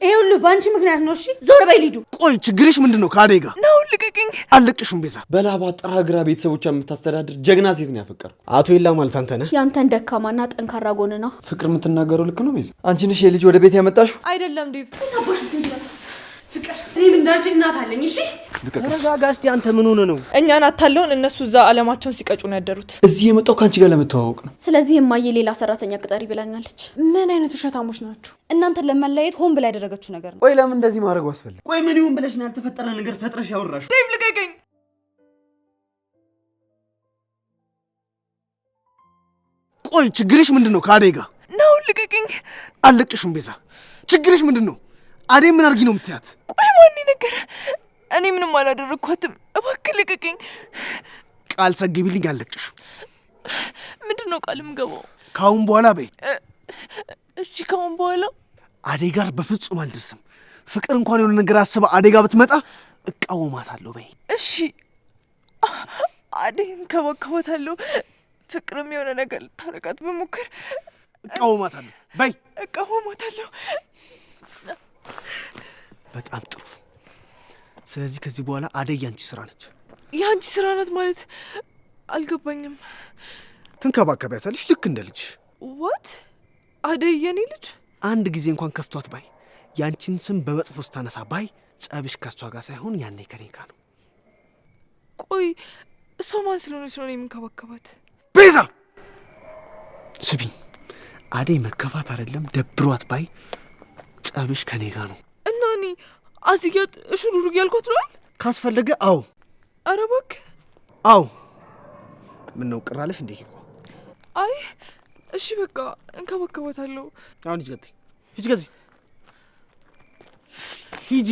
ይሄ ሁሉ ባንቺ ምክንያት ነው። እሺ ዞር በይ ሊዱ። ቆይ ችግርሽ ምንድነው? ከአደይ ጋር ነው ልቀቅኝ። አልለቅሽም ቤዛ። በላባ ጥራግራ ቤተሰቦቿን የምታስተዳድር ጀግና ሴት ነው ያፈቀርኩ። አቶ ይላ ማለት አንተ ነህ? ያንተን ደካማና ጠንካራ ጎን ነው። ፍቅር የምትናገረው ልክ ነው ቤዛ? አንቺ ነሽ የልጅ ወደ ቤት ያመጣሽው? አይደለም ዴቭ። ፍቅር እኔም እንዳንቺ እናት አለኝ። እሺ ተረጋጋ እስቲ። አንተ ምን ሆነ ነው? እኛን አታለውን እነሱ እዛ አለማቸውን ሲቀጩ ነው ያደሩት። እዚህ የመጣው ካንቺ ጋር ለመተዋወቅ ነው። ስለዚህ እማዬ ሌላ ሰራተኛ ቅጠሪ ብላኛለች። ምን አይነት ውሸታሞች ናችሁ? እናንተን ለመለያየት ሆን ብላ ያደረገችው ነገር ነው። ቆይ ለምን እንደዚህ ማድረግ አስፈልግ? ቆይ ምን ይሁን ብለሽ ነው ያልተፈጠረ ነገር ፈጥረሽ ያወራሽ? ዴቭ ልቀቅኝ። ቆይ ችግርሽ ምንድነው? ከአደይ ጋር ነው ልቀቅኝ። አልለቅሽም ቤዛ። ችግርሽ ምንድነው? አደይ ምን አርጊ ነው የምትያት? ቆይ ማን ነገር? እኔ ምንም አላደረኳትም። እባክህ ልቀቅኝ። ቃል ሰግቢልኝ፣ አልለቅሽም። ምንድነው ቃል የምገባው? ካሁን በኋላ በይ። እሺ ካሁን በኋላ አደይ ጋር በፍጹም አልደርስም። ፍቅር እንኳን የሆነ ነገር አስባ አደይ ጋር ብትመጣ እቃወማታለሁ በይ። እሺ አደይ እንከባከባታለሁ። ፍቅርም የሆነ ነገር ልታረጋት በሞከር እቃወማታለሁ በይ። እቃወማታለሁ። በጣም ጥሩ። ስለዚህ ከዚህ በኋላ አደይ ያንቺ ስራ ነች። ያንቺ ስራ ናት ማለት አልገባኝም። ትንከባከቢያታለሽ ልክ እንደ ልጅ። ዋት? አደይ የኔ ልጅ? አንድ ጊዜ እንኳን ከፍቷት ባይ ያንቺን ስም በመጥፎ ስታነሳ ባይ ጸብሽ ከሷ ጋር ሳይሆን ያኔ ከኔ ጋር ነው። ቆይ እሷ ማን ስለሆነች ነው የምንከባከባት? ቤዛ ስቢኝ፣ አደይ መከፋት አይደለም ደብሯት ባይ ጸብሽ ከኔ ጋር ነው። እና እኔ አዚያት እሹሩሩ ያልኩት ነው ካስፈለገ። አዎ። ኧረ እባክህ። አዎ። ምን ነው ቅራለሽ እንዴ? አይ እሺ በቃ እንከባከባታለሁ። አሁን ሂጂ ገዚ፣ ሂጂ ገዚ፣ ሂጂ።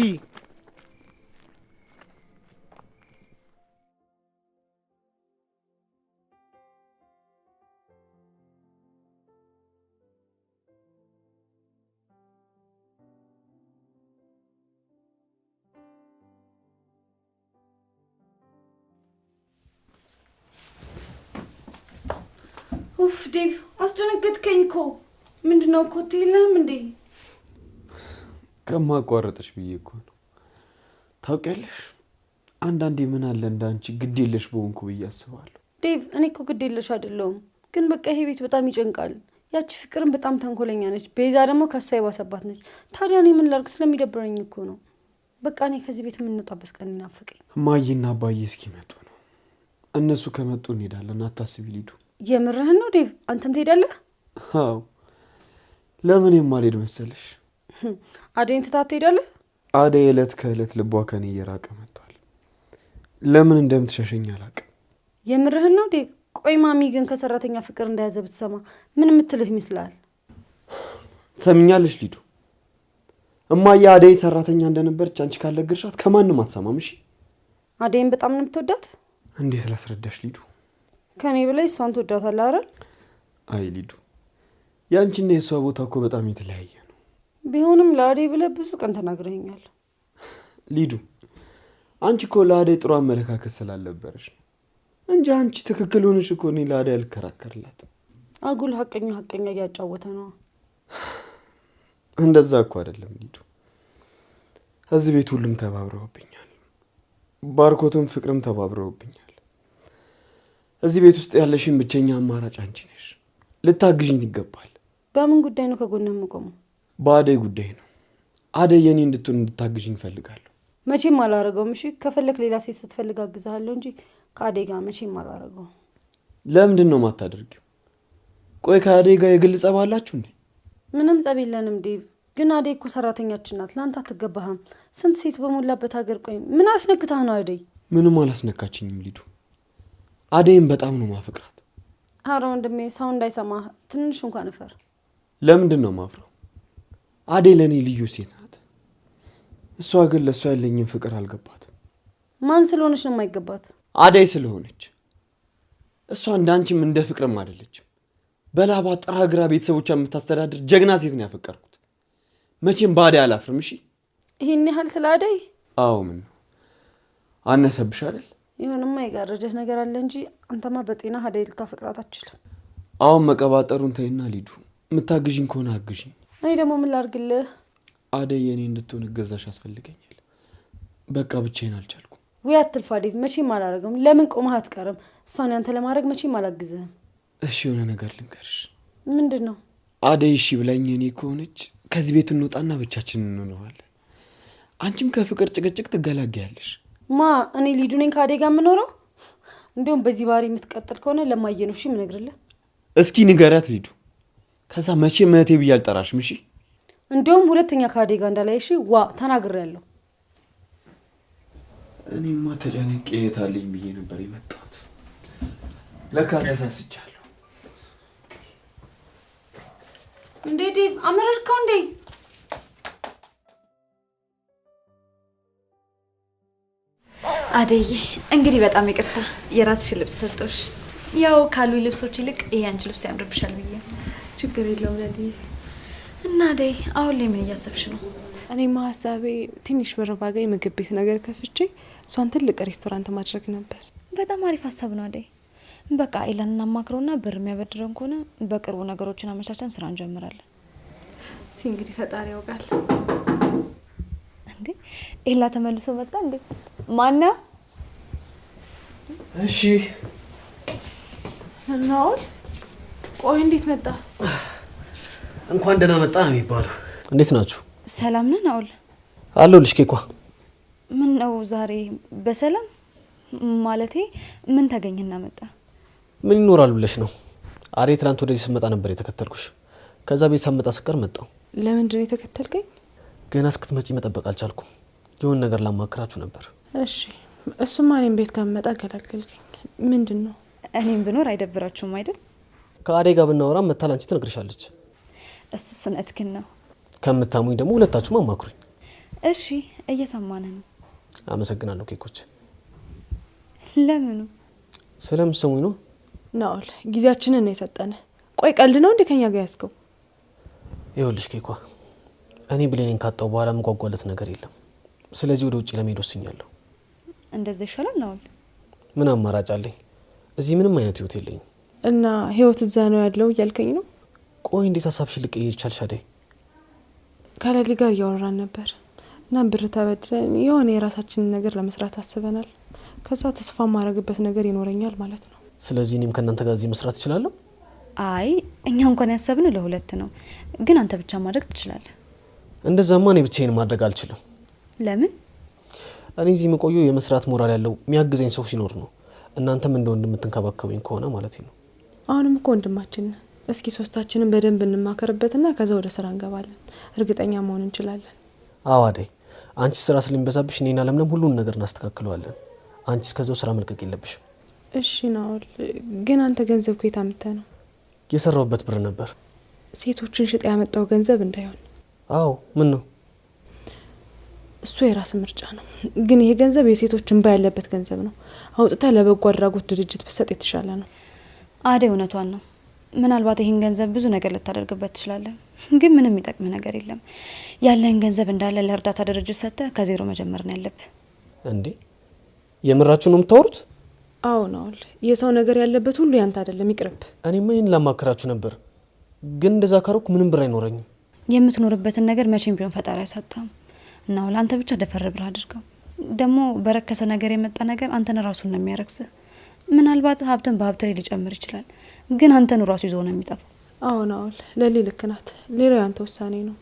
ኡፍ ዴቭ አስደነገጥከኝ እኮ። ምንድነው እኮ ትይለም እንዴ? ከማቋረጥሽ ብዬ እኮ ነው። ታውቂያለሽ አንዳንዴ ምን አለ እንዳንቺ ግድ የለሽ በሆንኩ ብዬ አስባለሁ። ዴቭ እኔ እኮ ግድ የለሽ አይደለሁም፣ ግን በቃ ይሄ ቤት በጣም ይጨንቃል። ያቺ ፍቅርም በጣም ተንኮለኛ ነች፣ ቤዛ ደግሞ ከሷ የባሰባት ነች። ታዲያ እኔ ምን ላድርግ? ስለሚደብረኝ እኮ ነው። በቃ እኔ ከዚህ ቤት የምንወጣበት ቀን ይናፍቀኝ። እማዬና አባዬ እስኪመጡ ነው። እነሱ ከመጡ እንሄዳለን። አታስቢ ሊዱ። የምርህን ነው ዴቭ? አንተም ትሄዳለህ? አዎ። ለምን የማልሄድ መሰለሽ? አደይን ትታት ትሄዳለህ? አደይ ዕለት ከዕለት ልቧ ከኔ እየራቀ መጥቷል። ለምን እንደምትሸሸኝ አላውቅም። የምርህን ነው ዴቭ? ቆይ ማሚ ግን ከሰራተኛ ፍቅር እንደያዘ ብትሰማ ምን የምትልህ ይመስላል? ትሰምኛለሽ ሊዱ? እማዬ አደይ ሰራተኛ እንደነበረች አንቺ ካለግርሻት ከማንም አትሰማም። እሺ አደይን በጣም ነው የምትወዳት? እንዴት ላስረዳሽ ሊዱ? ከኔ በላይ እሷን ትወዳታለህ አይደል? አይ ሊዱ፣ ያንቺና የሷ ቦታ እኮ በጣም የተለያየ ነው። ቢሆንም ለአደይ ብለህ ብዙ ቀን ተናግረኸኛል። ሊዱ፣ አንቺ እኮ ለአደይ ጥሩ አመለካከት ስላልነበረሽ ነው እንጂ አንቺ ትክክል ሆነሽ እኮ እኔ ለአደይ አልከራከርላትም። አጉል ሀቀኛ እያጫወተ ነው። እንደዛ እኮ አይደለም ሊዱ። እዚህ ቤት ሁሉም ተባብረውብኛል። ባርኮትም ፍቅርም ተባብረውብኛል። እዚህ ቤት ውስጥ ያለሽን ብቸኛ አማራጭ አንቺ ነሽ። ልታግዥኝ ይገባል። በምን ጉዳይ ነው ከጎንህ የምቆመው? በአደይ ጉዳይ ነው። አደይ የኔ እንድትሆን እንድታግዥኝ እፈልጋለሁ። መቼም አላረገውም። እሺ ከፈለክ ሌላ ሴት ስትፈልግ አግዝሃለሁ እንጂ ከአደይ ጋር መቼም አላረገውም። ለምንድን ነው የማታደርጊው? ቆይ ከአደይ ጋር የግል ጸብ አላችሁ እንዴ? ምንም ጸብ የለንም ዴቭ። ግን አደይ እኮ ሰራተኛችን ናት፣ ለአንተ አትገባህም። ስንት ሴት በሞላበት ሀገር ቆይ ምን አስነክታህ ነው አደይ? ምንም አላስነካችኝም ሊዱ። አደይም በጣም ነው ማፈቅራት። ኧረ ወንድሜ ሰው እንዳይሰማህ ትንሽ እንኳን እፈር። ለምንድን ነው ማፍረው? አደይ ለእኔ ልዩ ሴት ናት። እሷ ግን ለእሷ ያለኝን ፍቅር አልገባትም። ማን ስለሆነች ነው የማይገባት? አደይ ስለሆነች። እሷ እንዳንቺም እንደ ፍቅርም አይደለችም። በላባ ጥራግራ ቤተሰቦቿን የምታስተዳድር ጀግና ሴት ነው ያፈቀርኩት። መቼም በአደይ አላፍርም። እሺ ይህን ያህል ስለ አደይ? አዎ። ምን ነው አነሰብሽ አይደል? ይሁንማ የጋረደህ ነገር አለ እንጂ አንተማ በጤና አደይ ልታፈቅራት አትችልም። አሁን መቀባጠሩን ተይና ሊዱ፣ የምታግዥኝ ከሆነ አግዥኝ። እኔ ደግሞ ምን ላድርግልህ? አደይ የኔ እንድትሆን እገዛሽ ያስፈልገኛል። በቃ ብቻዬን አልቻልኩም። ወይ አትልፋ ዴቭ፣ መቼም አላረግም። ለምን ቆመህ አትቀርም? እሷን ያንተ ለማድረግ መቼም አላግዝህም። እሺ የሆነ ነገር ልንገርሽ። ምንድነው? አደይ እሺ ብላኝ እኔ ከሆነች ከዚህ ቤት እንውጣና ብቻችንን እንኖራለን። አንቺም ከፍቅር ጭቅጭቅ ትገላገያለሽ። እኔ ሊዱ ነኝ ከአደይ ጋር የምኖረው? እንዲሁም በዚህ ባህሪ የምትቀጥል ከሆነ ለማየ ነው እሺ የምነግርልህ። እስኪ ንገሪያት ሊዱ። ከዛ መቼም እህቴ ብዬ አልጠራሽም እሺ? እንዲሁም ሁለተኛ ከአደይ ጋር እንዳላይሽ ተናግሬያለሁ። እኔማ ተጨነቄ የታለኝ ብዬ ነበር የመጣሁት። ለካ ተሳስቻለሁ። እንዴ ዴቭ አመረርካው እንዴ? አደይ እንግዲህ በጣም ይቅርታ የራስሽ ልብስ ሰጥቶሽ፣ ያው ካሉ ልብሶች ይልቅ ይሄ አንቺ ልብስ ያምርብሻል ብዬ። ችግር የለውም ለዲ። እና አደይ አሁን ላይ ምን እያሰብሽ ነው? እኔማ ሀሳቤ ትንሽ ብር ባገኝ ምግብ ቤት ነገር ከፍቼ እሷን ትልቅ ሬስቶራንት ማድረግ ነበር። በጣም አሪፍ ሀሳብ ነው አደይ። በቃ ኤላን እናማክረውና ብር የሚያበድረን ከሆነ በቅርቡ ነገሮችን አመቻችተን ስራ እንጀምራለን። እንግዲህ ፈጣሪ ያውቃል። እንዴ ኤላ ተመልሶ መጣ እንዴ? ማነው? እሺ ናኦል፣ ቆይ እንዴት መጣ? እንኳን ደህና መጣ ነው የሚባለው። እንዴት ናችሁ? ሰላም ነን ናኦል? አለሁልሽ ኬኳ። ምን ነው ዛሬ በሰላም ማለቴ ምን ተገኘና መጣ? ምን ይኖራል ብለሽ ነው? አሬ ትናንት ወደዚህ ስመጣ ነበር የተከተልኩሽ። ከዛ ቤት ሳመጣ ስቀር መጣው። ለምንድን ነው የተከተልከኝ? ገና እስክትመጪ መጠበቅ አልቻልኩም። የሆነ ነገር ላማክራችሁ ነበር። እሺ እሱማ እኔም ቤት ከመጣ ገላገልኝ። ምንድን ነው? እኔም ብኖር አይደብራችሁም አይደል? ከአደይ ጋር ብናወራ መታል አንቺ ትነግርሻለች። እሱ ስነትክን ነው። ከምታሙኝ ደግሞ ሁለታችሁም አማክሩኝ። እሺ እየሰማን ነው። አመሰግናለሁ ኬኮች። ለምኑ? ስለምትሰሙኝ ነው። ናኦል ጊዜያችንን ነው የሰጠነ። ቆይ ቀልድ ነው እንዴ ከኛ ጋር ያስከው? ይኸውልሽ ኬኳ፣ እኔ ብሌኔን ካጣው በኋላ መጓጓለት ነገር የለም። ስለዚህ ወደ ውጭ ለመሄድ ወስኛለሁ። እንደዛ ይሻላል ናኦል። ምን አማራጭ አለኝ? እዚህ ምንም አይነት ህይወት የለኝም። እና ህይወት እዛ ነው ያለው እያልከኝ ነው? ቆይ እንዴት ሀሳብሽ ልቀይር ቻልሽ አደይ? ከሌሊ ጋር እያወራን ነበር እና ብር ተበድረን የሆነ የራሳችንን ነገር ለመስራት አስበናል። ከዛ ተስፋ ማረግበት ነገር ይኖረኛል ማለት ነው። ስለዚህ እኔም ከእናንተ ጋር እዚህ መስራት እችላለሁ? አይ እኛ እንኳን ያሰብነው ለሁለት ነው፣ ግን አንተ ብቻ ማድረግ ትችላለህ። እንደዛማ እኔ ብቻዬን ማድረግ አልችልም። ለምን? እኔ እዚህ መቆየው የመስራት ሞራል ያለው የሚያግዘኝ ሰው ሲኖር ነው። እናንተም እንደ ወንድም የምትንከባከቡኝ ከሆነ ማለት ነው። አሁንም እኮ ወንድማችን ነህ። እስኪ ሶስታችንን በደንብ እንማከርበትና ከዛ ወደ ስራ እንገባለን። እርግጠኛ መሆን እንችላለን። አዎ አደይ፣ አንቺ ስራ ስለሚበዛብሽ እኔና ለምለም ሁሉን ነገር እናስተካክለዋለን። አንቺ እስከዛው ስራ መልቀቅ የለብሽም። እሺ ናኦል፣ ግን አንተ ገንዘብ ከየት አምጥተህ ነው? የሰራውበት ብር ነበር። ሴቶችን ሽጥ ያመጣው ገንዘብ እንዳይሆን። አዎ ምን ነው? እሱ የራስ ምርጫ ነው። ግን ይሄ ገንዘብ የሴቶች እንባ ያለበት ገንዘብ ነው። አውጥተህ ለበጎ አድራጎት ድርጅት ብትሰጥ የተሻለ ነው። አደይ እውነቷን ነው። ምናልባት ይሄን ገንዘብ ብዙ ነገር ልታደርግበት ትችላለህ፣ ግን ምንም የሚጠቅም ነገር የለም። ያለን ገንዘብ እንዳለ ለእርዳታ ድርጅት ሰጥተህ ከዜሮ መጀመር ነው ያለብህ። እንዴ የምራችሁ ነው የምታወሩት? አዎ ናኦል፣ የሰው ነገር ያለበት ሁሉ ያንተ አይደለም፣ ይቅርብ። እኔማ ይሄን ላማክራችሁ ነበር፣ ግን እንደዛ ካረኩ ምንም ብር አይኖረኝም። የምትኖርበትን ነገር መቼም ቢሆን ፈጣሪ አይሳጣም። ናኦል አንተ ብቻ ደፈር ብለህ አድርገው። ደግሞ በረከሰ ነገር የመጣ ነገር አንተን ራሱን ነው የሚያረክስህ። ምናልባት ሀብትን በሀብት ላይ ሊጨምር ይችላል፣ ግን አንተን ራሱ ይዞ ነው የሚጠፋው። አዎ ናኦል፣ ለሊ ልክ ናት። ሌላው ያንተ ውሳኔ ነው።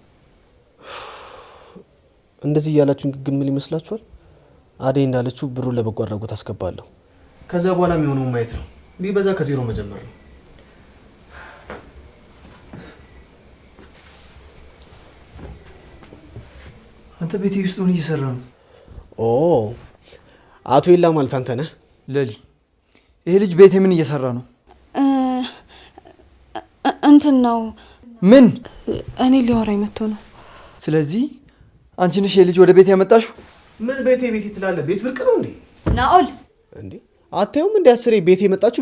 እንደዚህ እያላችሁ ግግምል ይመስላችኋል? አደይ እንዳለችው ብሩ ለበጎ አድራጎት አስገባለሁ። ከዛ በኋላ የሚሆነው ማየት ነው። ቢበዛ ከዜሮ መጀመር ነው። አንተ ቤቴ ውስጥ ምን እየሰራ ነው? ኦ አቶ ይላ ማለት አንተ ነህ? ለሊ፣ ይሄ ልጅ ቤቴ ምን እየሰራ ነው? እንትን ነው። ምን? እኔ ሊያወራኝ መጥቶ ነው። ስለዚህ አንቺ ነሽ የልጅ ወደ ቤት ያመጣሽው? ምን ቤቴ ትላለህ? ቤት ብርቅ ነው እንዴ? ናኦል እንዴ አታዩም እንዴ? አስሬ ቤቴ የመጣችሁ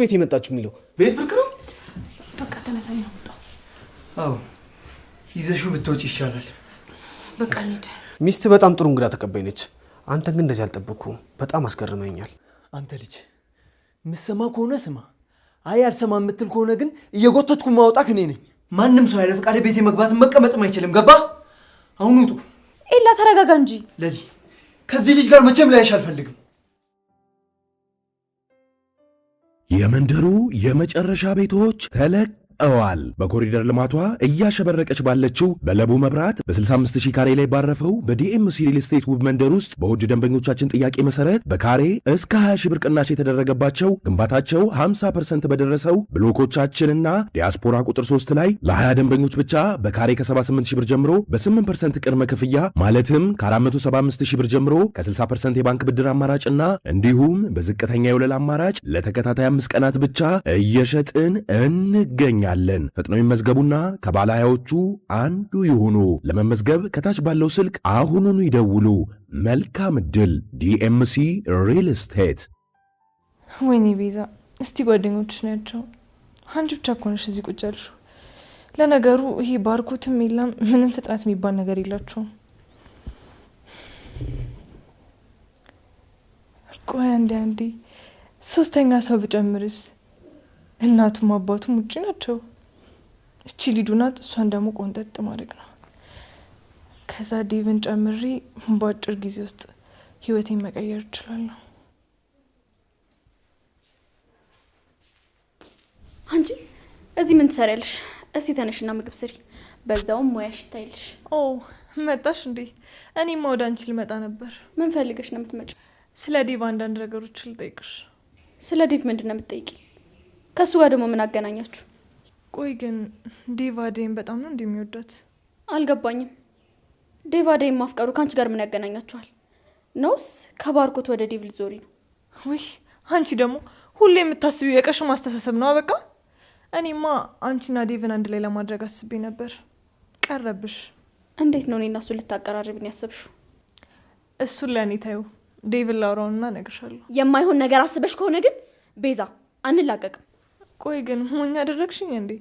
የሚለው ቤት ብርቅ ነው? በቃ ተነሳኝ አውጣ። አዎ ይዘሽው ብትወጪ ይሻላል። በቃ እንሂድ። ሚስት በጣም ጥሩ እንግዳ ተቀባይ ነች። አንተ ግን እንደዚህ አልጠበቅኩም። በጣም አስገርመኛል። አንተ ልጅ ምሰማ ከሆነ ስማ፣ አይ አልሰማ የምትል ከሆነ ግን እየጎተትኩ ማውጣት እኔ ነኝ። ማንም ሰው ያለ ፈቃድ ቤቴ መግባትን መቀመጥም አይችልም። ገባ? አሁን ውጡ። ኤላ ተረጋጋ እንጂ ለሊ ከዚህ ልጅ ጋር መቼም ላይሽ አልፈልግም የመንደሩ የመጨረሻ ቤቶች ተለቀዋል። በኮሪደር ልማቷ እያሸበረቀች ባለችው በለቡ መብራት በ65000 ካሬ ላይ ባረፈው በዲኤምሲ ሪል ስቴት ውብ መንደር ውስጥ በውድ ደንበኞቻችን ጥያቄ መሰረት በካሬ እስከ 20000 ብር ቅናሽ የተደረገባቸው ግንባታቸው 50% በደረሰው ብሎኮቻችንና ዲያስፖራ ቁጥር 3 ላይ ለ20 ደንበኞች ብቻ በካሬ ከ78000 ብር ጀምሮ በ8% ቅድመ ክፍያ ማለትም ከ475000 ብር ጀምሮ ከ60% የባንክ ብድር አማራጭና እንዲሁም በዝቅተኛ የወለል አማራጭ ለተከታታይ 5 ቀናት ብቻ እየሸጥን እንገኛለን። ፈጥነው ይመዝገቡና ከባለ 20ዎቹ አንዱ ይሁኑ። ለመመዝገብ ከታች ባለው ስልክ አሁኑኑ ይደውሉ። መልካም ዕድል። ዲኤምሲ ሪል ስቴት። ወይኔ ቤዛ፣ እስቲ ጓደኞችሽ ናቸው። አንቺ ብቻ እኮ ነሽ እዚህ ቁጭ ያልሽው። ለነገሩ ይሄ ባርኮትም የለም ምንም ፍጥነት የሚባል ነገር የላቸውም። ቆይ አንዴ ሶስተኛ ሰው ብጨምርስ? እናቱም አባቱም ውጪ ናቸው። እቺ ሊዱ ናት። እሷን ደግሞ ቆንጠጥ ማድረግ ነው። ከዛ ዴቭን ጨምሬ በአጭር ጊዜ ውስጥ ህይወቴን መቀየር እችላለሁ። አንቺ እዚህ ምን ትሰሪያለሽ? እስቲ ተነሽና ምግብ ስሪ፣ በዛውም ሙያሽ ይታይልሽ። ኦ መጣሽ እንዴ? እኔማ ወደ አንቺ ልመጣ ነበር። ምን ፈልገሽ ነው የምትመጪው? ስለ ዴቭ አንዳንድ ነገሮች ልጠይቅሽ። ስለ ዴቭ ምንድን ነው የምትጠይቂ? ከሱ ጋር ደግሞ ምን አገናኛችሁ? ቆይ ግን ዴቭ አደይን በጣም ነው እንደሚወዳት? አልገባኝም። ዴቭ አደይን ማፍቀሩ ካንቺ ጋር ምን ያገናኛችኋል? ነውስ ከባርኮት ወደ ዴቭ ልዞሪ ነው? ውይ አንቺ ደግሞ ሁሌ የምታስቢው የቀሽ ማስተሳሰብ ነው። በቃ እኔማ አንቺና ዴቭን አንድ ላይ ለማድረግ አስቤ ነበር። ቀረብሽ። እንዴት ነው እኔና እሱ ልታቀራርብን ያሰብሽው? እሱን ለእኔ ታዩ። ዴቭን ላውራውና እነግርሻለሁ። የማይሆን ነገር አስበሽ ከሆነ ግን ቤዛ አንላቀቅም። ቆይ ግን ሞኝ አደረግሽኝ እንዴ?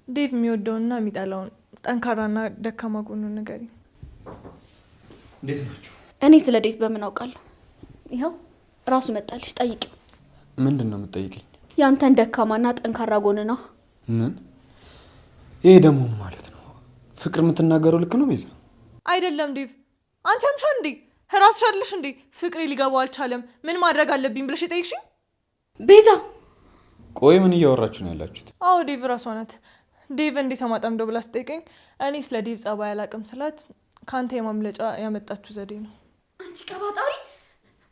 ዴቭ የሚወደውና የሚጠላውን ጠንካራና ደካማ ጎኑን ንገሪኝ። እንዴት ናችሁ? እኔ ስለ ዴቭ በምን አውቃለሁ? ይኸው ራሱ መጣልሽ፣ ጠይቂው። ምንድን ነው የምትጠይቀኝ? ያንተን ደካማና ጠንካራ ጎን ነው። ምን? ይሄ ደግሞ ማለት ነው ፍቅር የምትናገረው ልክ ነው ቤዛ? አይደለም ዴቭ፣ አንቺ አምሻ እንዴ? ራስሽ አይደለሽ እንዴ ፍቅሬ ሊገባው አልቻለም ምን ማድረግ አለብኝ ብለሽ የጠይቅሽኝ? ቤዛ ቆይ ምን እያወራችሁ ነው ያላችሁት? አዎ ዴቭ ራሷ ናት። ዴቭ እንዴት ተማጣምደው ብላ ስጠይቀኝ እኔ ስለ ዴቭ ጸባይ አላቅም ስላት ካንተ የማምለጫ ያመጣችሁ ዘዴ ነው። አንቺ ቀባጣሪ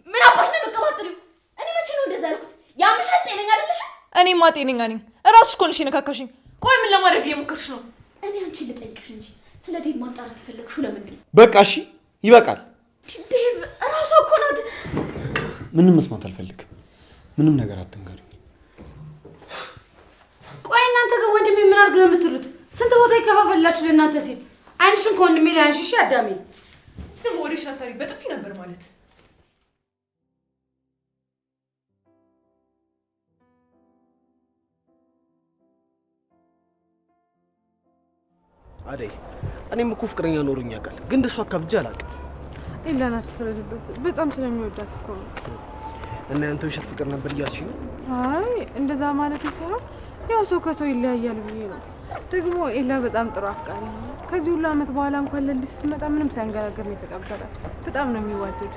ምን አባሽ ነው የምትቀባጥሪው? እኔ መቼ ነው እንደዛ ያልኩት? ያምሻል። ጤነኛ አይደለሽ? እኔማ ጤነኛ ነኝ። ራስሽ እኮ ነሽ የነካካሽኝ። ቆይ ምን ለማድረግ እየሞከርሽ ነው? እኔ አንቺን ልጠይቅሽ እንጂ ስለ ዴቭ ማጣራት የፈለግሽው ለምንድን ነው? በቃ እሺ ይበቃል። ዴቭ ራሷ እኮ ናት። ምንም መስማት አልፈልግም። ምንም ነገር አትንገሪ። ቆይ እናንተ ግን ወንድሜ ምን አድርግ ነው የምትሉት? ስንት ቦታ ይከፋፈላችሁ ለእናንተ ሲል አንቺን ከወንድሜ ላይ አንሺ። እሺ አዳሜ ደግሞ ወሬሽ አታሪ በጥፊ ነበር ማለት። አደይ እኔም እኮ ፍቅረኛ ኖሮኝ ያውቃል፣ ግን እንደሱ አካብጄ አላውቅም። ኢላና ትፈረድበት በጣም ስለሚወዳት እኮ ነው። እና ያንተ ውሸት ፍቅር ነበር እያልሽ ነው? አይ እንደዛ ማለት ሳይሆን ያው ሰው ከሰው ይለያያል ብዬ ነው። ደግሞ ኤላ በጣም ጥሩ አፍቃሪ ነው። ከዚህ ሁሉ አመት በኋላ እንኳን ለልጅ ስትመጣ ምንም ሳይንገራገር ነው የተቀበላት። በጣም ነው የሚዋደዱት።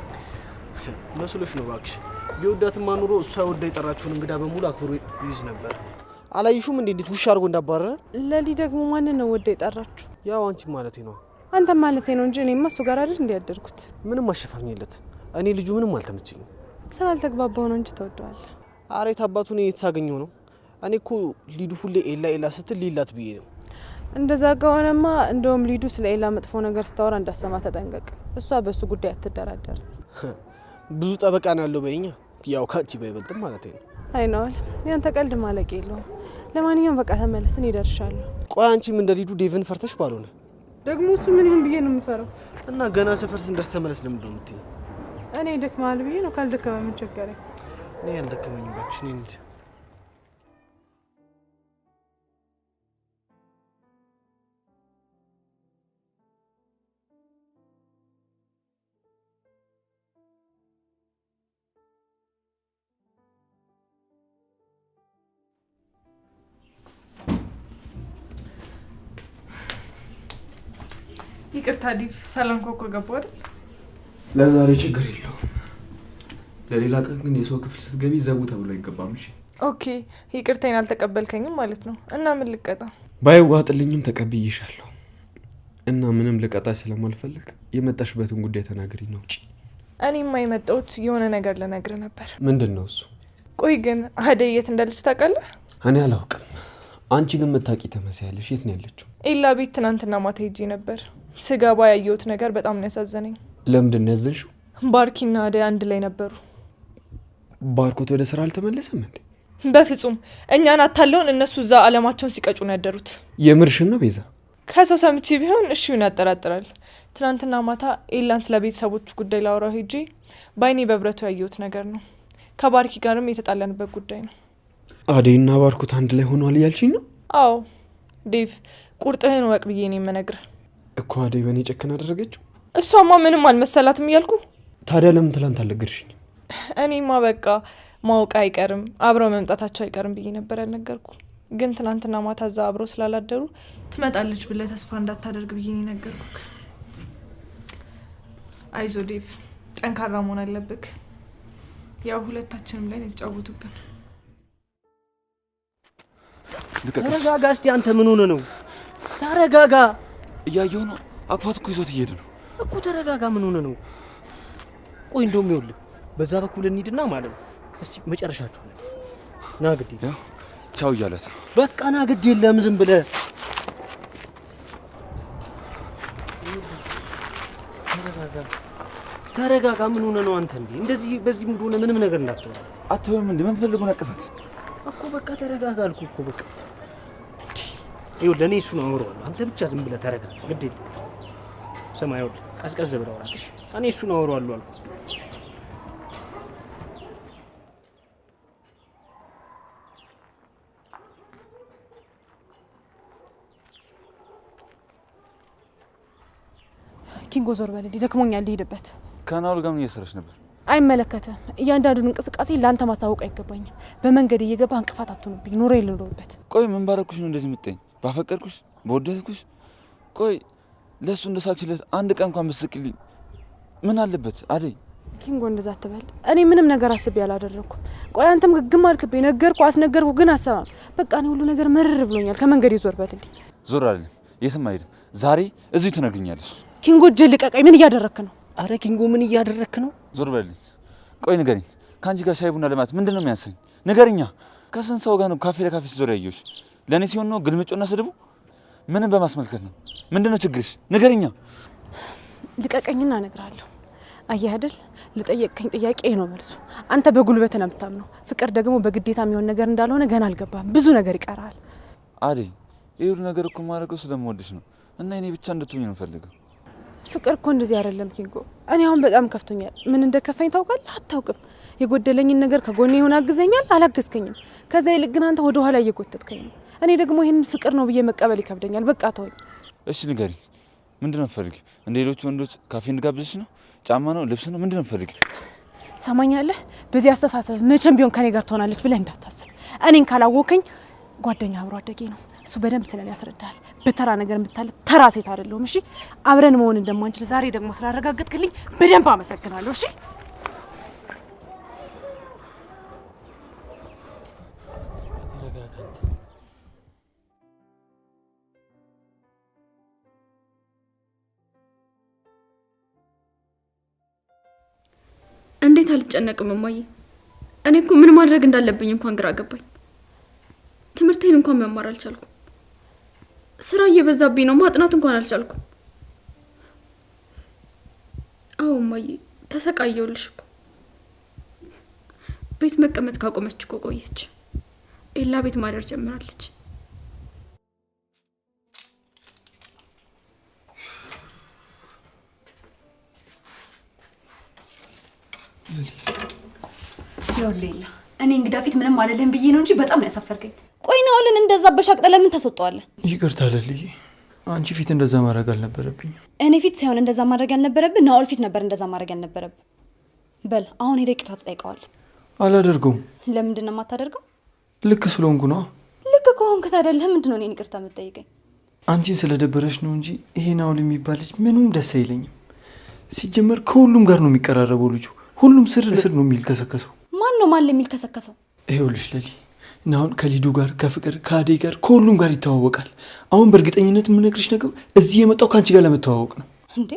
መስሎሽ ነው እባክሽ። ቢወዳትማ ኑሮ እሷ ወዳ የጠራችውን እንግዳ በሙሉ አክብሮ ይይዝ ነበር። አላይሹም እንዴ እንዴት ውሻ አድርጎ እንዳባረረ? ለሊ ደግሞ ማን ነው ወደ የጠራችሁ? ያው አንቺ ማለቴ ነው። አንተ ማለቴ ነው እንጂ እኔማ እሱ ጋር አይደል እንዲያደርኩት። ምንም አሸፋኝለት። እኔ ልጁ ምንም አልተመቸኝም። ስላልተግባባው ነው እንጂ ተወደዋለህ። አሬት አባቱ ነው የተሳገኘው ነው። እኔ እኮ ሊዱ ሁሌ ኤላ ኤላ ስትል ሊላት ብዬ ነው። እንደዛ ከሆነማ እንደውም ሊዱ ስለ ኤላ መጥፎ ነገር ስታወራ እንዳሰማ ተጠንቀቅ። እሷ በሱ ጉዳይ አትደራደር። ብዙ ጠበቃ ነው ያለው በእኛ። ያው ካቺ ባይበልጥም ማለት ነው። አይነዋል ያንተ ቀልድ ማለቅ የለውም። ለማንኛውም በቃ ተመለስን ይደርሻለሁ። ቆይ አንቺም እንደ ሊዱ ዴቭን ፈርተሽ ባልሆነ ደግሞ እሱ ምን ይሁን ብዬ ነው የምፈራው? እና ገና ሰፈር ስንደርስ ተመለስ ለምንድን ነው የምትይኝ? እኔ ደክማል ብዬ ነው። ካልደከመ ምን ቸገረኝ? እኔ ያልደከመኝ እባክሽ ነኝ እንጂ ይቅርታ ዲቭ፣ ሰላም ኮኮ ገባው አይደል? ለዛሬ ችግር የለውም። ለሌላ ቀን ግን የሰው ክፍል ስትገቢ ዘቡ ተብሎ አይገባም። እሺ ኦኬ፣ ይቅርታዬን አልተቀበልከኝም ማለት ነው። እና ምን ልቀጣ? ባይዋጥልኝም ተቀብዬሻለሁ እና ምንም ልቀጣሽ ስለማልፈልግ የመጣሽበትን ጉዳይ ተናገሪኝ ነው። እጪ እኔማ የመጣሁት የሆነ ነገር ልነግርህ ነበር። ምንድነው እሱ? ቆይ ግን አደይ የት እንዳለች ታውቃለህ? እኔ አላውቅም። አንቺ ግን መታቂ ተመሳያለሽ። የት ነው ያለችው? ኤላ ቤት ትናንትና ማታ ሄጄ ነበር። ስገባ ያየሁት ነገር በጣም ነው ያሳዘነኝ። ለምንድን ነው ያዘንሽው? ባርኪና አደይ አንድ ላይ ነበሩ። ባርኮት ወደ ስራ አልተመለሰም እንዴ? በፍጹም እኛን አታለውን እነሱ እዛ አለማቸውን ሲቀጩ ነው ያደሩት። የምርሽን ነው ቤዛ? ከሰው ሰምቼ ቢሆን እሺውን ያጠራጥራል። ትናንትና ማታ ኤላን ስለ ቤተሰቦቹ ጉዳይ ላወራው ሄጄ በአይኔ በብረቱ ያየሁት ነገር ነው። ከባርኪ ጋርም የተጣላንበት ጉዳይ ነው። አደይና ባርኮት አንድ ላይ ሆኗል እያልሽኝ ነው? አዎ ዴቭ፣ ቁርጥህን ወቅ ብዬ ነው የምነግርህ እኮ። አደይ በእኔ ጨክን አደረገችው? እሷማ ምንም አልመሰላትም እያልኩ። ታዲያ ለምን ትላንት አልነገርሽኝ? እኔማ በቃ ማወቅ አይቀርም አብረው መምጣታቸው አይቀርም ብዬ ነበር ያልነገርኩ። ግን ትናንትና ማታ እዛ አብረው ስላላደሩ ትመጣለች ብለህ ተስፋ እንዳታደርግ ብዬ ነው የነገርኩህ። አይዞ ዴቭ፣ ጠንካራ መሆን አለብህ። ያው ሁለታችንም ላይ ነው የተጫወቱብን። ተረጋጋ እስቲ። አንተ ምን ሆነ ነው? ተረጋጋ። እያየሁ ነው። አቅፋት እኮ ይዞት እየሄደ ነው እኮ። ተረጋጋ። ምን ሆነ ነው? ቆይ እንደውም ይኸውልህ በዛ በኩል እንሂድና ማለት ነው። እስቲ መጨረሻችሁ ና ግድ ያው ቻው እያለት ነው። በቃ ና ግድ የለም ዝም ብለህ ተረጋጋ። ምን ሆነ ነው አንተ? እንዴ እንደዚህ በዚህ ሙድ ሆነ ምንም ነገር እንዳትወራ። አትወይም እንዴ? ምን ፈልጎ ነው ያቀፋት እኮ? በቃ ተረጋጋ አልኩህ እኮ። በቃ ይኸውልህ እኔ እሱን አወራዋለሁ። አንተ ብቻ ዝም ብለህ ተረጋጋ። ግድ የለም ስማ፣ ይኸውልህ ቀዝቀዝ ብለህ አውራት እሺ? እኔ እሱን አወራዋለሁ አልኩህ። ኪንጎ ዞር በልልኝ፣ ደክሞኛል፣ ልሄድበት። ከናውል ጋር ምን እየሰራች ነበር? አይመለከትም። እያንዳንዱን እንቅስቃሴ ለአንተ ማሳወቅ አይገባኝም። በመንገድ እየገባ እንቅፋት አትሆንብኝ። ኑሮ ልኖርበት። ቆይ ምን ባረኩሽ ነው እንደዚህ የምትጠይኝ? ባፈቀድኩሽ በወደድኩሽ? ቆይ ለእሱ እንደሳቅሽለት አንድ ቀን እንኳን ብትስቅልኝ ምን አለበት? አደይ ኪንጎ እንደዛ አትበል። እኔ ምንም ነገር አስቤ አላደረኩም። ቆይ አንተም ግግም አልክብኝ። ነገርኩ አስነገርኩ፣ ግን አሰማም። በቃ እኔ ሁሉ ነገር መርር ብሎኛል። ከመንገድ ዞር በልልኝ። ዞር አለኝ። የትም አይሄድም። ዛሬ እዚሁ ትነግሪኛለሽ። ኪንጎ እጅህ ልቀቀኝ። ምን እያደረክ ነው? አረ ኪንጎ ምን እያደረክ ነው? ዞር በልልኝ። ቆይ ንገሪኝ፣ ከአንቺ ጋር ሻይ ቡና ለማለት ምንድን ነው የሚያንሰኝ? ንገሪኛ። ከስንት ሰው ጋር ነው ካፌ ለካፌ ሲዞር ያየሁሽ? ለእኔ ሲሆን ነው ግልምጮና ስድቡ? ምንም በማስመልከት ነው? ምንድን ነው ችግርሽ? ንገሪኛ። ልቀቀኝና እነግርሃለሁ። አየህ አይደል፣ ለጠየቅከኝ ጥያቄ ነው መልሱ። አንተ በጉልበት ነው የምታምነው። ፍቅር ደግሞ በግዴታ የሚሆን ነገር እንዳልሆነ ገና አልገባም። ብዙ ነገር ይቀራል። አደይ፣ ይህ ሁሉ ነገር እኮ የማደርገው ስለምወድሽ ነው እና እኔ ብቻ እንድትሆኝ ነው የምፈልገው። ፍቅር እኮ እንደዚህ አይደለም ኪንጎ። እኔ አሁን በጣም ከፍቶኛል። ምን እንደከፋኝ ታውቃለህ? አታውቅም። የጎደለኝን ነገር ከጎኔ ይሆን አግዘኛል፣ አላገዝከኝም። ከዛ ይልቅ ግን አንተ ወደ ኋላ እየጎተትከኝ ነው። እኔ ደግሞ ይሄንን ፍቅር ነው ብዬ መቀበል ይከብደኛል። በቃ ተወኝ። እሺ ንገሪኝ፣ ምንድን ነው የምትፈልጊው? እንደ ሌሎቹ ወንዶች ካፌ እንድጋብዝሽ ነው? ጫማ ነው? ልብስ ነው? ምንድን ነው የምትፈልጊው? ሰማኛለህ? በዚህ አስተሳሰብ መቼም ቢሆን ከኔ ጋር ትሆናለች ብለህ እንዳታስብ። እኔን ካላወከኝ ጓደኛ አብሮ አደጌ ነው። እሱ በደንብ ስለኔ ያስረዳል። በተራ ነገር የምታለ ተራ ሴት አይደለሁም። እሺ አብረን መሆን እንደማንችል ዛሬ ደግሞ ስላረጋገጥክልኝ በደንብ አመሰግናለሁ። እሺ እንዴት አልጨነቅም እማዬ? እኔ እኮ ምን ማድረግ እንዳለብኝ እንኳን ግራ ገባኝ። ትምህርቴን እንኳን መማር አልቻልኩም። ስራ እየበዛብኝ ነው። ማጥናት እንኳን አልቻልኩም። አዎ እማዬ፣ ተሰቃየሁልሽ እኮ። ቤት መቀመጥ ካቆመች እኮ ቆየች። ኤላ ቤት ማደር ጀምራለች። ይኸውልህ እኔ እንግዳ ፊት ምንም አልልህም ብዬ ነው እንጂ በጣም ነው ያሳፈርከኝ። ቆይ ናውልን እንደዛ በሻቅጠ ለምን ታስወጣዋለህ? ይቅርታ ለልዬ፣ አንቺ ፊት እንደዛ ማድረግ አልነበረብኝ። እኔ ፊት ሳይሆን እንደዛ ማድረግ ያልነበረብህ ናውል ፊት ነበር እንደዛ ማድረግ ያልነበረብህ። በል አሁን ሄደህ ይቅርታ ትጠይቀዋለህ። አላደርገውም። ለምንድን ነው የማታደርገው? ልክ ስለሆንኩ ነው። ልክ ከሆንክ ታዲያ ለምንድን ነው እኔን ይቅርታ የምትጠይቀኝ? አንቺን ስለደበረሽ ነው እንጂ ይሄ ናኦል የሚባል ልጅ ምንም ደስ አይለኝም። ሲጀመር ከሁሉም ጋር ነው የሚቀራረበው ልጁ። ሁሉም ስር ለስር ነው የሚልከሰከሰው። ማን ነው ማን የሚልከሰከሰው? ይኸውልሽ ለሊ፣ ናኦል ከሊዱ ጋር ከፍቅር ከአደይ ጋር ከሁሉም ጋር ይተዋወቃል። አሁን በእርግጠኝነት የምነግርሽ ነገር እዚህ የመጣው ከአንቺ ጋር ለመተዋወቅ ነው። እንዴ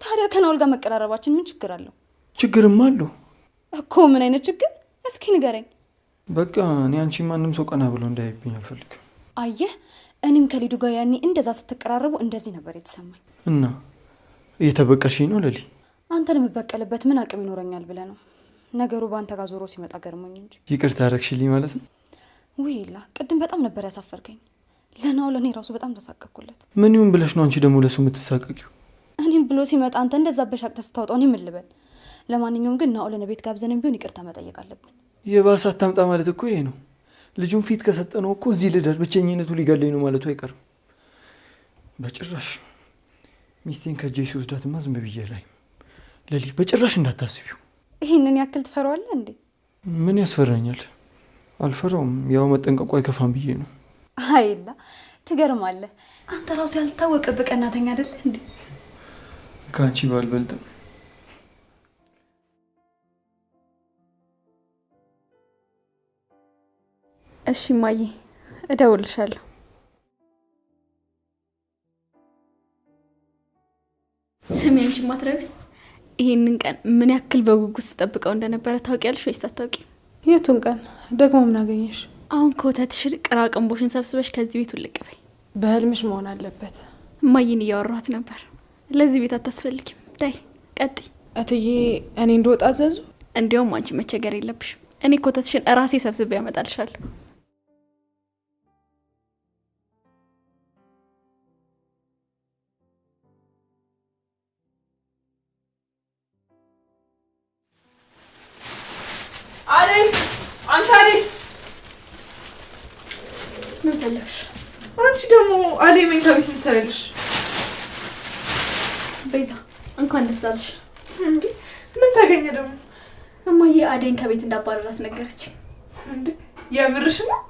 ታዲያ ከናኦል ጋር መቀራረባችን ምን ችግር አለው? ችግርም አለው እኮ። ምን አይነት ችግር? እስኪ ንገረኝ። በቃ እኔ አንቺ ማንም ሰው ቀና ብሎ እንዳይብኝ አልፈልግም። አየህ፣ እኔም ከሊዱ ጋር ያኔ እንደዛ ስትቀራረቡ እንደዚህ ነበር የተሰማኝ። እና እየተበቀልሽኝ ነው ለሊ? አንተን የምበቀልበት ምን አቅም ይኖረኛል ብለህ ነው? ነገሩ በአንተ ጋር ዞሮ ሲመጣ ገርሞኝ እንጂ። ይቅርታ አደረግሽልኝ ማለት ነው? ውይላ ቅድም በጣም ነበር ያሳፈርከኝ። ለናኦል እኔ ራሱ በጣም ተሳቀቅኩለት። ምን ይሁን ብለሽ ነው አንቺ ደግሞ ለሱ የምትሳቀቂው? እኔም ብሎ ሲመጣ አንተ እንደዛ በሻቅተህ ስታወጣው እኔ ምን ልበል? ለማንኛውም ግን ናኦልን ቤት ጋብዘንም ቢሆን ይቅርታ መጠየቅ አለብን። የባሰ አታምጣ ማለት እኮ ይሄ ነው። ልጁን ፊት ከሰጠነው እኮ እዚህ ልደር ብቸኝነቱ ሊገለኝ ነው ማለቱ አይቀርም። በጭራሽ ሚስቴን ከእጄ ሲወስዳትማ ዝም ብዬ ላይ ለሊ፣ በጭራሽ እንዳታስቢው። ይህንን ያክል ትፈራዋለህ እንዴ? ምን ያስፈራኛል? አልፈራውም። ያው መጠንቀቁ አይከፋም ብዬ ነው። አይላ ትገርማለህ። አንተ ራሱ ያልታወቀብህ ቀናተኛ አይደለ እንዴ? ከአንቺ ባልበልጥም። እሺ ማዬ፣ እደውልልሻለሁ። ስሚ አንቺ ማትረቢ፣ ይሄንን ቀን ምን ያክል በጉጉት ተጠብቀው እንደነበረ ታውቂያለሽ ወይስ አታውቂም? የቱን ቀን ደግሞ? ምን አገኘሽ? አሁን ኮተትሽ ቅራቅንቦሽን ሰብስበሽ ከዚህ ቤት ውልቅ በይ። በህልምሽ መሆን አለበት። እማዬን እያወራኋት ነበር። ለዚህ ቤት አታስፈልጊም። ዳይ ቀጢ። እትዬ እኔ እንደወጣ አዘዙ? እንዲያውም አንቺ መቸገር የለብሽም። እኔ ኮተትሽን ራሴ ሰብስቤ ያመጣልሻለሁ። አደይ፣ አንቺ አደይ፣ ምን ፈለግሽ? አንቺ ደግሞ አደይ መኝታ ቤት ምሰራለሽ? ቤዛ እንኳን ደስ አለሽ። እንዴ ምን ታገኘ ደግሞ? እማዬ አደይን ከቤት እንዳባረራት ነገረች። እንዴ የምርሽ ነው?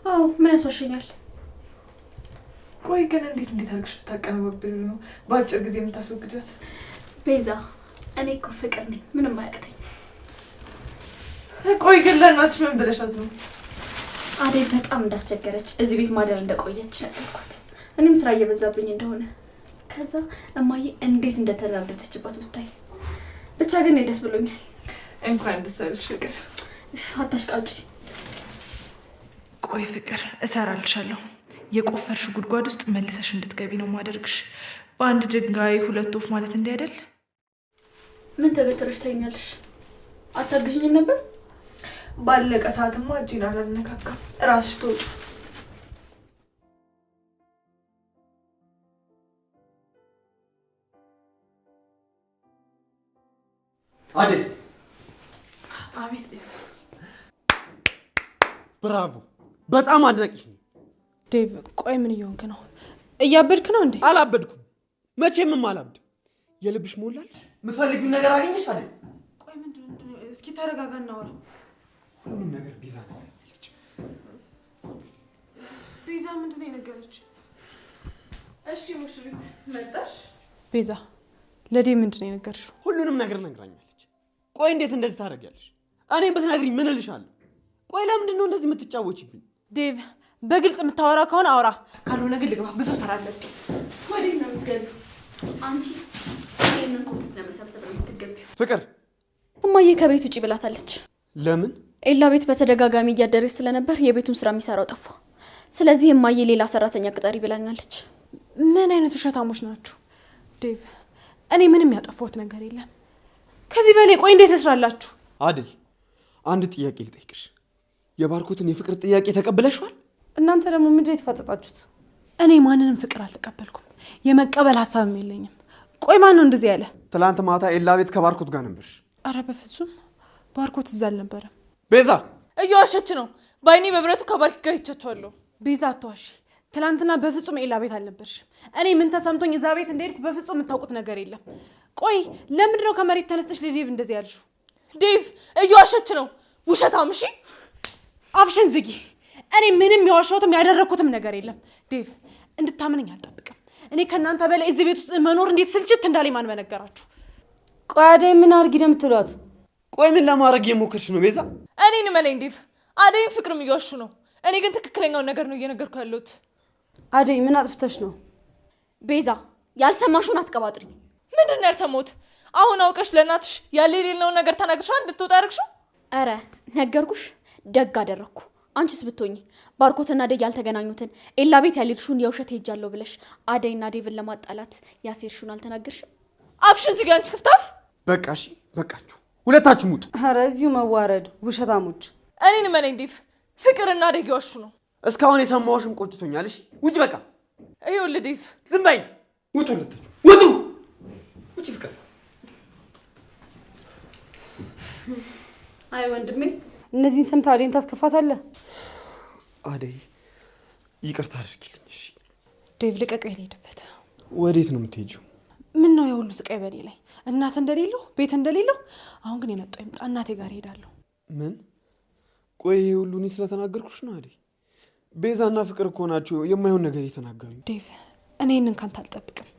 አዎ፣ ምን ያስወሽኛል? ቆይ ግን እንዴት አድርግሽ ብታቀነባብሪው ነው በአጭር ጊዜ የምታስወግጃት? ቤዛ እኔ እኮ ፍቅር ነኝ፣ ምንም አያቅተኝ። ቆይ ግን ለእናትሽ ምን ብለሻት ነው? አደይ በጣም እንዳስቸገረች እዚህ ቤት ማደር እንደቆየች ነገርኳት። እኔም ስራ እየበዛብኝ እንደሆነ። ከዛ እማዬ እንዴት እንደተናደደችባት ብታይ። ብቻ ግን ደስ ብሎኛል። እንኳን ደስ አለሽ ፍቅር። አታሽቃጭ። ቆይ ፍቅር እሰራልሻለሁ። የቆፈርሽ ጉድጓድ ውስጥ መልሰሽ እንድትገቢ ነው ማደርግሽ። በአንድ ድንጋይ ሁለት ወፍ ማለት እንዲህ አይደል? ምን ተገተረሽ ታይኛለሽ? አታግዥኝም ነበር? ባለቀ ሰዓትማ እጅን አላልነካካም። ራስሽ ተውጪ። አደይ። አቤት ዴቭ። ብራቮ፣ በጣም አድናቂሽ ነኝ። ዴቭ ቆይ ምን እየሆንክ ነው? እያበድክ ነው እንዴ? አላበድኩም፣ መቼምም አላብድም። የልብሽ ሞላል። የምትፈልጊውን ነገር አገኘሽ አደይ? ቆይ ምንድን ነው? እስኪ ተረጋጋ እናውራ። ሁሉም ነገር ቤዛ ነው ያለች። ቤዛ ምንድን ነው የነገረች? እሺ ሙሽሪት መጣሽ? ቤዛ ለዴቭ ምንድን ነው የነገርሽው? ሁሉንም ነገር ነግራኛለች። ቆይ እንዴት እንደዚህ ታደርጊያለሽ? እኔም ብትነግሪኝ ምን እልሻለሁ? ቆይ ለምንድን ነው እንደዚህ የምትጫወቺብኝ? ዴቭ በግልጽ የምታወራ ከሆነ አውራ፣ ካልሆነ ግን ልግባ፣ ብዙ ስራ አለብኝ። ወዴት ነው የምትገቢው? አንቺ ይሄንን ኮተት ለመሰብሰብ ነው የምትገቢው? ፍቅር፣ እማዬ ከቤት ውጪ ብላታለች። ለምን? ኤላ ቤት በተደጋጋሚ እያደረች ስለነበር የቤቱን ስራ የሚሰራው ጠፋ። ስለዚህ እማዬ ሌላ ሰራተኛ ቅጠሪ ብላኛለች። ምን አይነት ውሸታሞች ናችሁ? ዴቭ እኔ ምንም ያጠፋሁት ነገር የለም። ከዚህ በላይ ቆይ እንዴት ትስራላችሁ? አደይ አንድ ጥያቄ ልጠይቅሽ። የባርኮትን የፍቅር ጥያቄ ተቀብለሽዋል? እናንተ ደግሞ ምንድን ነው የተፋጠጣችሁት? እኔ ማንንም ፍቅር አልተቀበልኩም። የመቀበል ሀሳብም የለኝም። ቆይ ማን ነው እንደዚህ ያለ? ትላንት ማታ ኤላ ቤት ከባርኮት ጋር ነበርሽ? አረ በፍጹም ባርኮት እዛ አልነበረም። ቤዛ እየዋሸች ነው። በአይኔ በብረቱ ከባርክ ጋር ይቻቸዋለሁ። ቤዛ አትዋሺ። ትላንትና በፍጹም ኤላ ቤት አልነበርሽም። እኔ ምን ተሰምቶኝ እዛ ቤት እንደሄድኩ በፍጹም የምታውቁት ነገር የለም። ቆይ ለምንድን ነው ከመሬት ተነስተሽ ለዴቭ እንደዚህ ያልሽው? ዴቭ እየዋሸች ነው። ውሸታም። እሺ አፍሽን ዝጊ። እኔ ምንም የዋሸሁትም ያደረኩትም ነገር የለም። ዴቭ እንድታምነኝ አልጠብቅም። እኔ ከእናንተ በላይ እዚህ ቤት ውስጥ መኖር እንዴት ስልችት እንዳለኝ ማን በነገራችሁ? ቆይ አደይ ምን አድርጊ ነው የምትሏት? ቆይ ምን ለማድረግ የሞከርሽ ነው ቤዛ? እኔን መለኝ ዲፍ። አደይም ፍቅርም እየዋሹ ነው። እኔ ግን ትክክለኛውን ነገር ነው እየነገርኩ ያለሁት። አደይ ምን አጥፍተሽ ነው? ቤዛ ያልሰማሽውን አትቀባጥሪ። ምንድን ነው ያልሰማሁት? አሁን አውቀሽ ለእናትሽ ያለ የሌለውን ነገር ተናግረሻ እንድትወጣ ያደረግሽው? አረ ነገርኩሽ፣ ደግ አደረግኩ። አንቺስ ብትሆኚ ባርኮትና አደይ ያልተገናኙትን ኤላ ቤት ያልሄድሽውን የውሸት ሄጃለሁ ብለሽ አደይና ዴቭን ለማጣላት ያሴርሽውን አልተናገርሽም? አፍሽን ዝጊ አንቺ ክፍታፍ። በቃ እሺ በቃችሁ፣ ሁለታችሁም ውጡ። ኧረ እዚሁ መዋረድ ውሸታሞች። እኔን መለኝ ዲፍ። ፍቅርና አደይ እየዋሹ ነው። እስካሁን የሰማሁሽም ቆጭቶኛል። እሺ ውጪ በቃ። ይኸውልህ ዲፍ፣ ዝም በይ። ውጡ፣ ሁለታችሁ ውጡ። ውጪ ፍቅር። አይ ወንድሜ እነዚህን ሰምተህ አደይን ታስከፋታለህ? አደይ ይቅርታ አድርጊልኝ እሺ። ዴቭ ልቀቀኝ፣ ልሄድበት። ወዴት ነው የምትሄጂው? ምን ነው የሁሉ ስቃይ በኔ ላይ? እናት እንደሌለው ቤት እንደሌለው። አሁን ግን የመጣው ይምጣ፣ እናቴ ጋር እሄዳለሁ። ምን? ቆይ ይሄ ሁሉ እኔ ስለተናገርኩሽ ነው አደይ? ቤዛና ፍቅር እኮ ናቸው የማይሆን ነገር የተናገሩኝ። ዴቭ እኔ ይህንን ካንተ አልጠብቅም።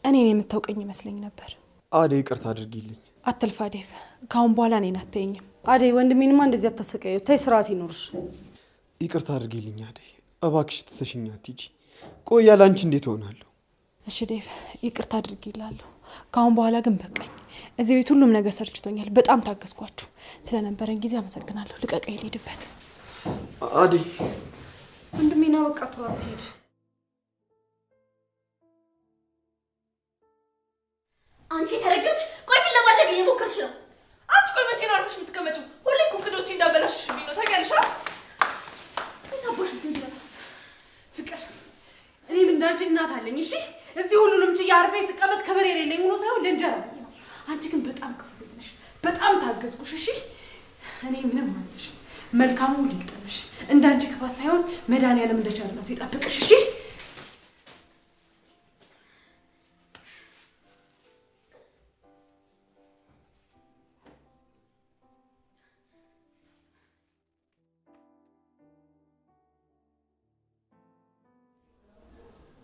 እኔን የምታውቀኝ ይመስለኝ ነበር። አደይ ይቅርታ አድርጊልኝ። አትልፋ ዴቭ፣ ካሁን በኋላ እኔን አትየኝም። አደይ ወንድሜንማ እንደዚህ አታሰቃየው። ተይ ስርዓት ይኖርሽ። ይቅርታ አድርጊልኝ አደይ፣ እባክሽ ትተሽኝ አትሂጂ። ቆይ ያለ አንቺ እንዴት እሆናለሁ? እሺ ዴቭ ይቅርታ አድርጊላለሁ። ካሁን በኋላ ግን በቃኝ። እዚህ ቤት ሁሉም ነገር ሰርችቶኛል። በጣም ታገዝኳችሁ። ስለነበረን ጊዜ አመሰግናለሁ። ልቀቀኝ፣ ልሄድበት። አደይ ወንድሜና በቃ ተዋት ሂድ። አንቺ ተረገምሽ። ቆይ ምን ለማድረግ እየሞከርሽ ነው? አንቺ ቆይ መቼ ነው አርፈሽ የምትቀመጪው? ሁሌ እኮ ቅዶቼ እንዳበላሽሽብኝ ነው ታውቂያለሽ። ታባሽ ፍቅር፣ እኔም እንዳንቺ እናት አለኝ። እሺ እዚህ ሁሉንም ጭዬ አርፌ ስቀመጥ ክብር የሌለኝ ሆኖ ሳይሆን ለእንጀራ ብዬ ነው። አንቺ ግን በጣም ክፉ ሴት ነሽ። በጣም ታገዝኩሽ። እሺ እኔ ምንም አልልሽም። መልካሙ ሊግጠምሽ። እንዳንቺ ክፋት ሳይሆን መድኃኒዓለም እንደ ቸርነቱ ይጠብቅሽ። እሺ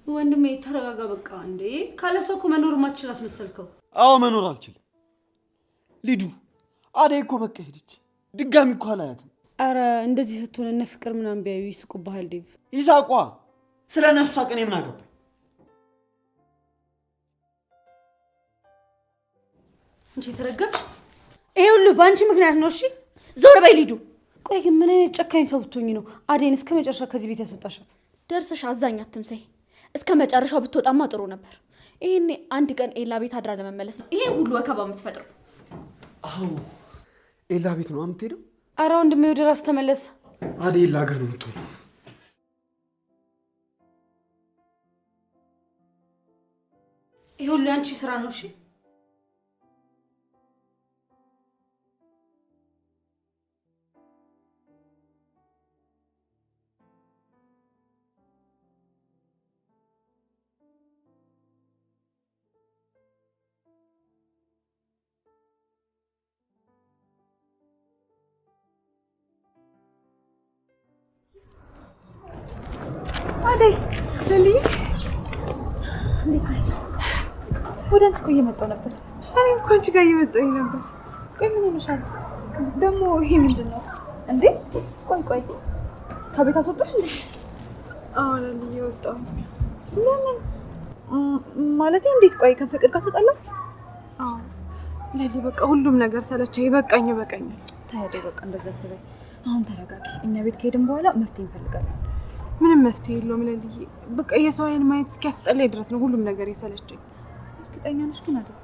ወንድሜ ተረጋጋ በቃ። እንዴ ካለሷ እኮ መኖር ማትችል አስመሰልከው። አዎ መኖር አልችልም። ሊዱ አደይ እኮ በቃ ሄደች። ድጋሚ እኮ አላያትም። አረ እንደዚህ ስትሆን እነ ፍቅር ምናምን ቢያዩ ይስቁብሃል ዴቭ። ይሳቋ። ስለ እነሱ ሳቅ እኔ ምን አገባኝ? አንቺ ተረጋግሽ። ይሄ ሁሉ በአንቺ ምክንያት ነው። እሺ ዞር በይ ሊዱ። ቆይ ግን ምን አይነት ጨካኝ ሰው ብትሆኚ ነው አደይን እስከ መጨረሻ ከዚህ ቤት ያስወጣሻት? ደርሰሽ አዛኝ አትምሰይ። እስከ መጨረሻው ብትወጣማ ጥሩ ነበር። ይሄኔ አንድ ቀን ኤላ ቤት አድራ ለመመለስ ነው ይሄ ሁሉ ወከባ የምትፈጥረው። አዎ ኤላ ቤት ነው የምትሄደው? አረ ወንድሜ ወደ ራስ ተመለስ። አደይ ኤላ ጋር ነው የምትሆነው። ይሄ ሁሉ ያንቺ ስራ ነው። እሺ አደይ ለሊ እንዴት ነሽ? ወደ አንቺ እኮ እየመጣሁ ነበር። እኔ እኮ አንቺ ጋር እየመጣሁኝ ነበር። ቆይ ምን ሆነሻል ደግሞ? ይሄ ምንድን ነው እንዴ? ቆይ ከቤት አስወጡሽ እንዴ? አዎ ለሊ እየወጣሁ። ለምን ማለቴ እንዴት? ቆይ ከፍቅር ጋር ተጣላችሁ? አዎ ለሊ በቃ ሁሉም ነገር ሰለቸኝ። በቃኝ። ታዲያ በቃ እንደዛ ትበይ። አሁን ተረጋጊ። እኛ ቤት ከሄድን በኋላ መፍትሄ እንፈልጋለን። ምንም መፍትሄ የለውም ለልዬ። በቃ የሰው አይን ማየት እስኪያስጠላኝ ድረስ ነው ሁሉም ነገር የሰለቸኝ። እርግጠኛ ነሽ ግን አይደል?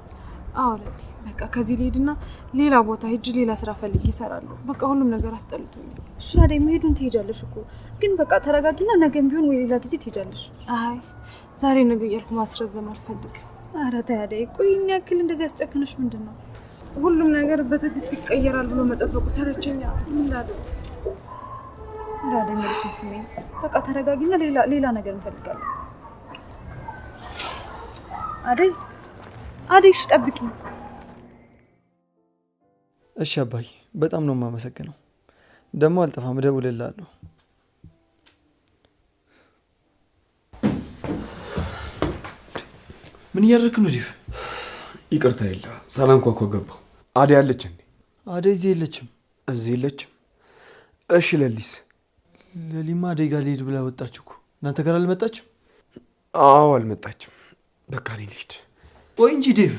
አዎ ለልዬ በቃ ከዚህ ልሄድና ሌላ ቦታ ሄጅ ሌላ ስራ ፈልጌ እሰራለሁ። በቃ ሁሉም ነገር አስጠልቶኛል። እሺ አደይ መሄዱን ትሄጃለሽ እኮ ግን በቃ ተረጋጊና ነገም ቢሆን ወይ ሌላ ጊዜ ትሄጃለሽ። አይ ዛሬ ነገ እያልኩ ማስረዘም አልፈልግም። ኧረ ተይ አደይ። ቆይ እኔ ያክል እንደዚህ ያስጨክነሽ ምንድን ነው? ሁሉም ነገር በትዕግስት ይቀየራል ብሎ መጠበቁ ሰለቸኝ። ምን ላድርግ? አደይ መልሽ ስሜ። በቃ ተረጋጊና ሌላ ነገር እንፈልጋለን። አደይ እሺ ጠብቂኝ። እሺ አባዬ በጣም ነው የማመሰግነው። ደግሞ አልጠፋም፣ እደውልልሃለሁ። ምን እያደረክ ነው ዴቭ? ይቅርታ የለ ሳላንኳኳ ገባሁ። አደይ አለች እንዴ? አደይ እዚህ የለችም። እዚህ የለችም? እሺ ለሊስ? ለሊማ አደይ ጋር ልሄድ ብላ ወጣች እኮ። እናንተ ጋር አልመጣችም? አዎ አልመጣችም። በቃ እኔ ልሂድ። ቆይ እንጂ ዴቭ፣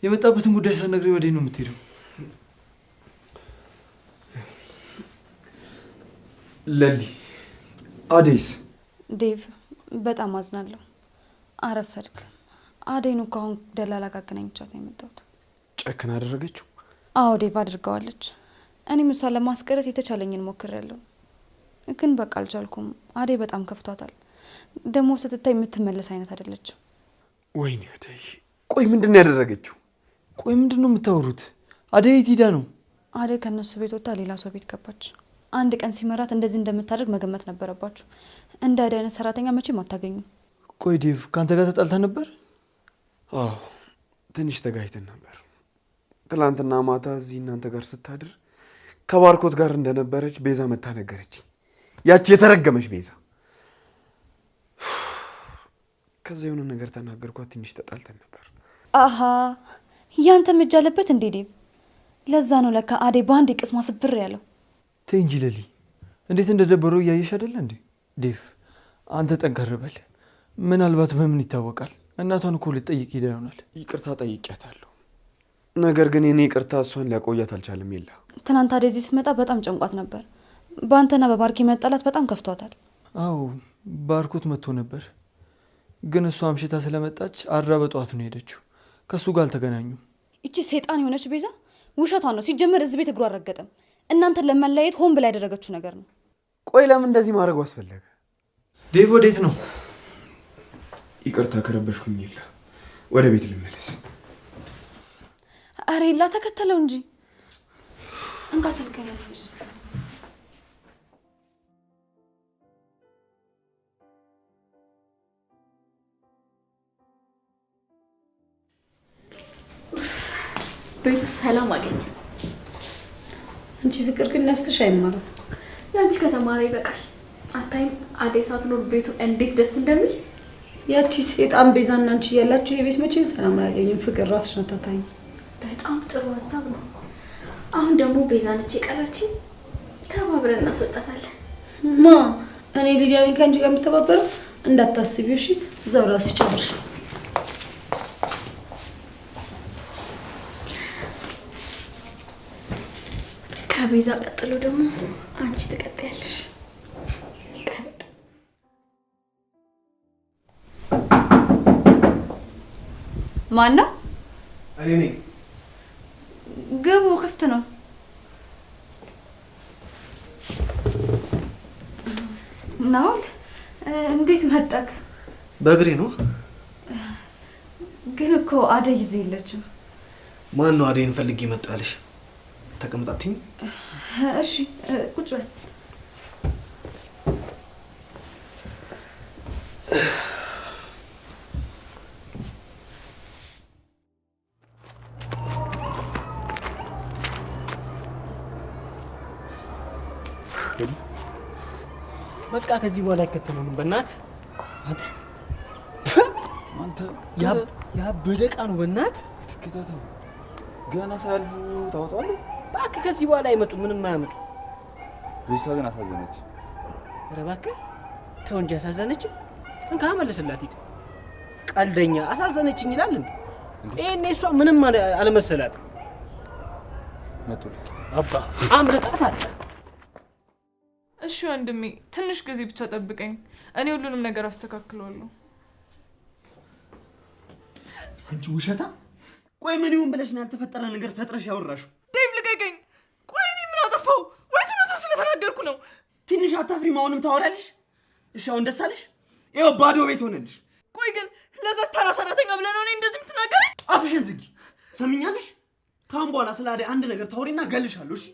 የመጣበትን ጉዳይ ሳትነግረኝ ወዴት ነው የምትሄደው? ለሊ አደይስ? ዴቭ በጣም አዝናለሁ። አረፈድክ። አደይን እኮ አሁን ደላላ ጋር አገናኝቻት ነው የመጣሁት። ጨክና አደረገችው? አዎ ዴቭ አድርገዋለች። እኔም እሷን ለማስቀረት የተቻለኝን ሞክሬያለሁ፣ ግን በቃ አልቻልኩም። አደይ በጣም ከፍቷታል። ደግሞ ስትታይ የምትመለስ አይነት አይደለችም። ወይኔ አደይ፣ ቆይ ምንድን ነው ያደረገችው? ቆይ ምንድን ነው የምታወሩት? አደይ የት ሄዳ ነው? አደይ ከነሱ ቤት ወጥታ ሌላ ሰው ቤት ገባች። አንድ ቀን ሲመራት እንደዚህ እንደምታደርግ መገመት ነበረባችሁ። እንደ አደይ አይነት ሰራተኛ መቼም አታገኙም። ቆይ ዴቭ፣ ካንተ ጋር ተጣልታ ነበር? አዎ ትንሽ ተጋጭተን ነበር። ትላንትና ማታ እዚህ እናንተ ጋር ስታድር ከባርኮት ጋር እንደነበረች ቤዛ መታ ነገረችኝ። ያቺ የተረገመች ቤዛ። ከዛ የሆነ ነገር ተናገርኳት። ትንሽ ተጣልተን ነበር። አሃ ያንተ እጅ አለበት እንዴ ዴቭ? ለዛ ነው ለካ አደይ በአንድ ቅስሟ ስብር ያለው። ተይ እንጂ ለሊ፣ እንዴት እንደደበረው እያየሽ አይደለ እንዴ? ዴቭ አንተ ጠንከር በል። ምናልባት በምን ይታወቃል፣ እናቷን እኮ ልትጠይቅ ሄዳ ይሆናል። ይቅርታ ጠይቄያታለሁ። ነገር ግን የኔ ይቅርታ እሷን ሊያቆያት አልቻለም። የለ ትናንት አደይ እዚህ ስትመጣ በጣም ጨንቋት ነበር። በአንተና በባርኪ መጣላት በጣም ከፍቷታል። አዎ ባርኮት መጥቶ ነበር፣ ግን እሷ አምሽታ ስለመጣች አድራ በጠዋት ነው ሄደችው። ከሱ ጋር አልተገናኙም። እቺ ሰይጣን የሆነች ቤዛ ውሸቷን ነው። ሲጀመር እዚህ ቤት እግሩ አልረገጠም። እናንተን ለማለያየት ሆን ብላ ያደረገችው ነገር ነው። ቆይ ለምን እንደዚህ ማድረጉ አስፈለገ? ዴቭ ወዴት ነው? ይቅርታ ከረበሽኩኝ። የለ ወደ ቤት ልመለስ። አሬ ላ ተከተለው እንጂ እንካ ስልከኛ ነው። ቤቱ ሰላም አገኘ። አንቺ ፍቅር ግን ነፍስሽ አይማርም። ያንቺ ከተማረ ይበቃል። አታይም አደይ ሳትኖር ቤቱ እንዴት ደስ እንደሚል። ያቺ ሰይጣን ቤዛና አንቺ ያላችሁ የቤት መቼም ሰላም አያገኝም። ፍቅር ራስሽ ነው ታታይ። በጣም ጥሩ ሀሳብ ነው። አሁን ደግሞ ቤዛ ነች የቀረችኝ። ተባብረን እናስወጣታለን። ማ እኔ ሊዲያ ነኝ ከአንቺ ጋር የምተባበረው። እንዳታስቢው እሺ። እዛው ራስሽ ጨርሽ። ከቤዛ ቀጥሎ ደግሞ አንቺ ትቀጥያለሽ። ማን ነው? እኔ ነኝ። ግቡ፣ ክፍት ነው። ናውል እንዴት መጣክ? በእግሬ ነው። ግን እኮ አደይ እዚህ የለችም። ማን ነው አደይን ፈልጌ መጣ ያለሽ? ተቀምጣትኝ። እሺ ቁጭ በል። በቃ ከዚህ በኋላ አይከተሉንም። በእናት አንተ ያ በደቃ ነው። በእናት ትከታተል። ገና ሳያልፉ ታወጣለህ። እባክህ ከዚህ በኋላ አይመጡ፣ ምንም አያመጡ። ልጅቷ ግን አሳዘነች። ኧረ እባክህ ተው እንጂ አሳዘነች። እንካ መልስላት። ሂድ። ቀልደኛ አሳዘነችኝ ይላል እንዴ? ይሄኔ እሷ ምንም አለመሰላት። መጡ አባ አምልጣት አለ። እሺ ወንድሜ ትንሽ ጊዜ ብቻ ጠብቀኝ፣ እኔ ሁሉንም ነገር አስተካክለዋለሁ። አንቺ ውሸታ! ቆይ ምን ይሁን ብለሽ ነው ያልተፈጠረ ነገር ፈጥረሽ ያወራሽው? ዴቭ ልቀቀኝ! ቆይ እኔ ምን አጠፋው? ወይስ እውነቱን ስለተናገርኩ ነው? ትንሽ አታፍሪም? አሁንም ታወራለሽ? እሺ አሁን ደስ አለሽ? ይኸው ባዶ ቤት ሆነልሽ። ቆይ ግን ለዛች ተራ ሰራተኛ ብለህ ነው እኔ እንደዚህ የምትናገረኝ? አፍሽን ዝጊ። ሰምኛለሽ? ካሁን በኋላ ስለ አደይ አንድ ነገር ታወሪና እገልሻለሁ። እሺ